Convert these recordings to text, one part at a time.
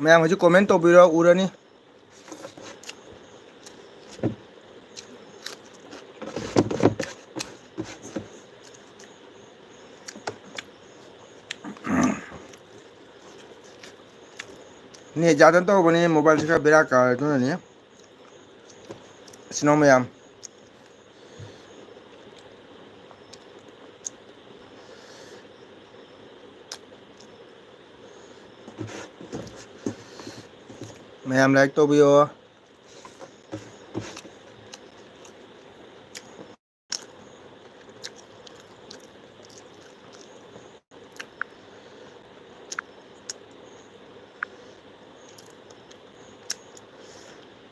ꯃꯌꯥꯝ ꯍꯧꯖꯤꯛ ꯀꯣꯃꯦꯟ ꯇꯧꯕꯤꯔꯣ ꯎꯔꯅꯤ ꯅꯦꯠ ꯌꯥꯗꯅ ꯇꯧꯕꯅꯤ ꯃꯣꯕꯥꯏꯜꯁꯦ ꯈꯔ ꯕꯦꯔꯥ ꯀꯥꯔꯦ ꯑꯗꯨꯅꯅꯤ ꯏꯆꯤꯟ ꯏꯅꯥꯎ ꯃꯌꯥꯝ ꯃꯌꯥꯝ ꯂꯥꯏꯛ ꯇꯧꯕꯤꯌꯣ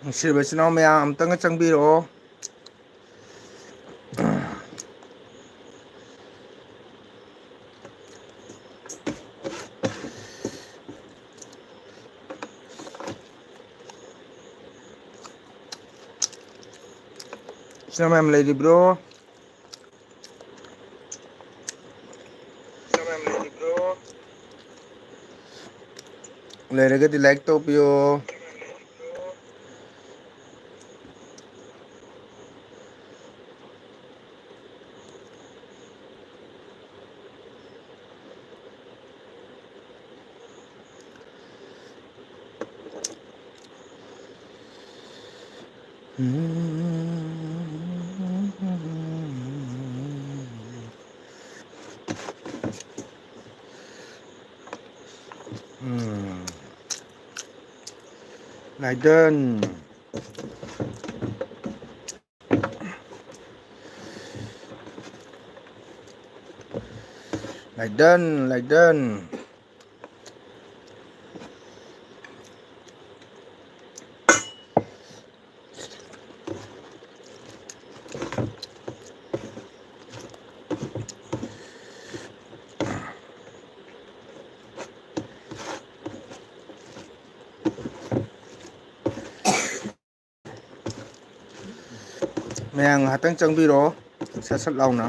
ꯅꯨꯡꯁꯤꯔꯕ ꯏꯆꯤꯟ ꯏꯅꯥꯎ ꯃꯌꯥꯝ ꯑꯝꯇꯪꯒ ꯆꯪꯕꯤꯔꯛꯑꯣ ꯏꯆꯤꯟ ꯏꯅꯥꯎ ꯃꯌꯥꯝ ꯂꯩꯔꯤꯕ꯭ꯔꯣ ꯂꯩꯔꯒꯗꯤ ꯂꯥꯏꯛ ꯇꯧꯕꯤꯌꯣ ꯂꯥꯏꯗꯟ ꯂꯥꯏꯗꯟ ꯂꯥꯏꯗꯟ ꯃꯌꯥꯝ ꯉꯥꯏꯍꯥꯛꯇꯪ ꯆꯪꯕꯤꯔꯛꯑꯣ ꯁꯠ ꯁꯠ ꯂꯥꯎꯅ